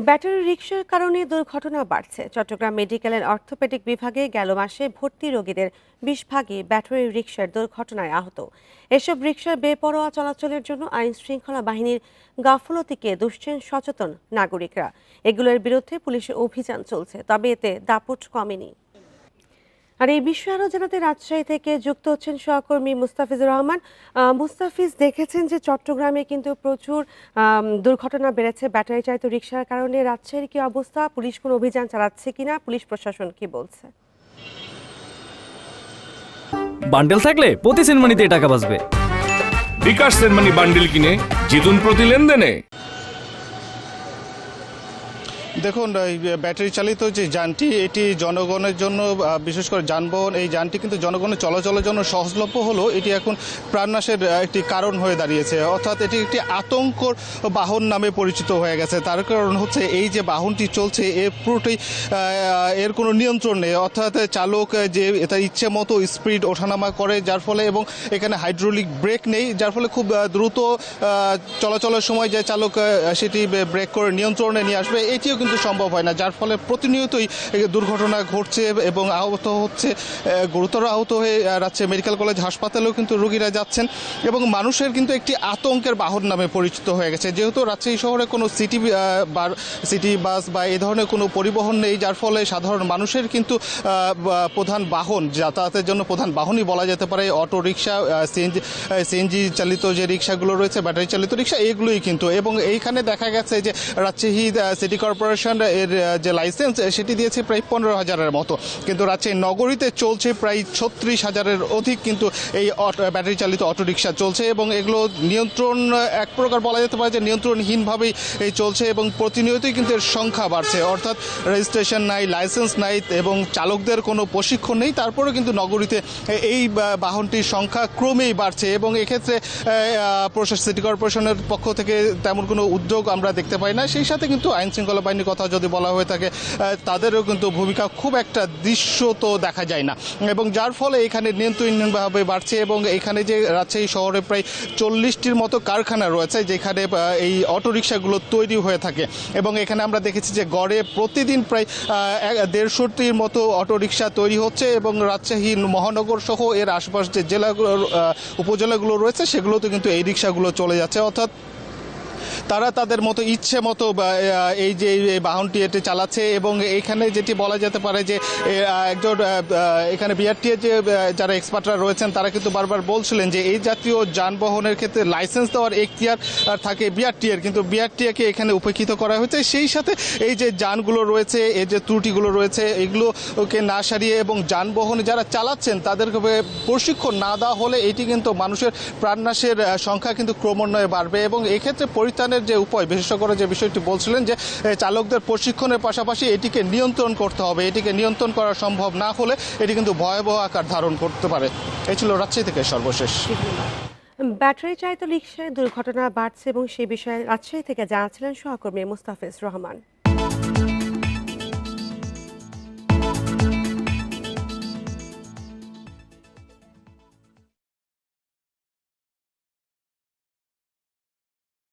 Battery রিকশার কারণে দুর্ঘটনা বাড়ছে। চট্টগ্রাম মেডিকেলের অর্থোপেডিক বিভাগে গেল মাসে ভর্তি রোগীদের 20 ভাগই ব্যাটারি রিকশার দুর্ঘটনায় আহত। এসব রিকশার বেপরোয়া চলাচলের জন্য আইন শৃঙ্খলা বাহিনীর গাফলতিকে দুষছেন সচেতন নাগরিকরা। এগুলোর বিরুদ্ধে পুলিশের অভিযান চলছে, তবে এতে দাপট কমেনি। আর এই বিষয়ে আরো জানাতে রাজশাহী থেকে যুক্ত হচ্ছেন সহকর্মী মুস্তাফিজুর রহমান। মুস্তাফিজ, দেখেছেন যে চট্টগ্রামে কিন্তু প্রচুর দুর্ঘটনা বেড়েছে ব্যাটারি চালিত রিকশার কারণে। রাজশাহীর কি অবস্থা? পুলিশ কোন অভিযান চালাচ্ছে কিনা? পুলিশ প্রশাসন কি বলছে? বান্ডেল থাকলে প্রতি সেনমানিতে টাকা বাঁচবে। বিকাশ সেনমানি বান্ডেল কিনে জিতুন প্রতি লেনদেনে। দেখুন, ব্যাটারি চালিত যে যানটি এটি জনগণের জন্য, বিশেষ করে যানবাহন, এই যানটি কিন্তু জনগণের চলাচলের জন্য সহজলভ্য হলো এটি এখন প্রাণনাশের একটি কারণ হয়ে দাঁড়িয়েছে। অর্থাৎ এটি একটি আতঙ্কর বাহন নামে পরিচিত হয়ে গেছে। তার কারণ হচ্ছে এই যে বাহনটি চলছে এর পুরোটাই এর কোনো নিয়ন্ত্রণ নেই। অর্থাৎ চালক যে তার ইচ্ছে মতো স্পিড ওঠানামা করে, যার ফলে, এবং এখানে হাইড্রোলিক ব্রেক নেই, যার ফলে খুব দ্রুত চলাচলের সময় যে চালক সেটি ব্রেক করে নিয়ন্ত্রণে নিয়ে আসবে এটিও কিন্তু সম্ভব হয় না, যার ফলে প্রতিনিয়তই দুর্ঘটনা ঘটছে এবং আহত হচ্ছে, গুরুতর আহত হয়ে রাজশাহী মেডিকেল কলেজ হাসপাতালেও কিন্তু রোগীরা যাচ্ছেন। এবং মানুষের কিন্তু একটি আতঙ্কের বাহন নামে পরিচিত হয়ে গেছে, যেহেতু রাজশাহী শহরে কোনো সিটি বাস বা এই ধরনের কোনো পরিবহন নেই, যার ফলে সাধারণ মানুষের কিন্তু প্রধান বাহন, যাতায়াতের জন্য প্রধান বাহনই বলা যেতে পারে অটো রিক্সা, সিএনজি চালিত যে রিক্সাগুলো রয়েছে, ব্যাটারি চালিত রিক্সা, এইগুলোই কিন্তু। এবং এইখানে দেখা গেছে যে রাজশাহী সিটি কর্পোরেশন এর যে লাইসেন্স সেটি দিয়েছে প্রায় 15,000-এর মতো, কিন্তু রাজশাহী নগরীতে চলছে প্রায় 36,000-এর অধিক কিন্তু এই ব্যাটারি চালিত অটোরিকশা চলছে। এবং এগুলো নিয়ন্ত্রণ, এক প্রকার বলা যেতে পারে যে নিয়ন্ত্রণহীনভাবেই এই চলছে এবং প্রতিনিয়তই কিন্তু এর সংখ্যা বাড়ছে। অর্থাৎ রেজিস্ট্রেশন নাই, লাইসেন্স নাই এবং চালকদের কোনো প্রশিক্ষণ নেই, তারপরেও কিন্তু নগরীতে এই বাহনটির সংখ্যা ক্রমেই বাড়ছে। এবং এক্ষেত্রে সিটি কর্পোরেশনের পক্ষ থেকে তেমন কোনো উদ্যোগ আমরা দেখতে পাই না। সেই সাথে কিন্তু আইন শৃঙ্খলা বাহিনীর কথা যদি বলা হয়ে থাকে, তাদেরও কিন্তু ভূমিকা খুব একটা দৃশ্য তো দেখা যায় না, এবং যার ফলে এখানে নিয়ন্ত্রণহীনভাবে বাড়ছে। এবং এখানে যে রাজশাহী শহরে প্রায় 40টির মতো কারখানা রয়েছে যেখানে এই অটোরিকশাগুলো তৈরি হয়ে থাকে। এবং এখানে আমরা দেখেছি যে গড়ে প্রতিদিন প্রায় 150টির মতো অটোরিকশা তৈরি হচ্ছে। এবং রাজশাহী মহানগর সহ এর আশপাশ যে জেলাগুলো, উপজেলাগুলো রয়েছে, সেগুলোতে কিন্তু এই রিকশাগুলো চলে যাচ্ছে। অর্থাৎ তারা তাদের মতো ইচ্ছে মতো এই যে বাহনটি এটি চালাচ্ছে। এবং এখানে যেটি বলা যেতে পারে যে একজন এখানে বিআরটি যে যারা এক্সপার্টরা রয়েছেন তারা কিন্তু বারবার বলছিলেন যে এই জাতীয় যানবাহনের ক্ষেত্রে লাইসেন্স দেওয়ার এখতিয়ার থাকে বিআরটি এর, কিন্তু বিআরটিকে এখানে উপেক্ষিত করা হয়েছে। সেই সাথে এই যে যানগুলো রয়েছে, এই যে ত্রুটিগুলো রয়েছে, এগুলোকে না সারিয়ে এবং যানবাহনে যারা চালাচ্ছেন তাদেরকে প্রশিক্ষণ না দেওয়া হলে এটি কিন্তু মানুষের প্রাণনাশের সংখ্যা কিন্তু ক্রমান্বয়ে বাড়বে। এবং এক্ষেত্রে পরিত্রাণের যে উপায়, বিশেষ করে যে বিষয়টি বলছিলেন যে চালকদের প্রশিক্ষণের পাশাপাশি এটিকে নিয়ন্ত্রণ করতে হবে। এটিকে নিয়ন্ত্রণ করা সম্ভব না হলে এটি কিন্তু ভয়াবহ আকার ধারণ করতে পারে। এই ছিল রাজশাহী থেকে সর্বশেষ। ব্যাটারি চালিত রিকশায় দুর্ঘটনা বাড়ছে এবং সে বিষয়ে রাজশাহী থেকে জানাচ্ছিলেন সহকর্মী মুস্তাফিজ রহমান।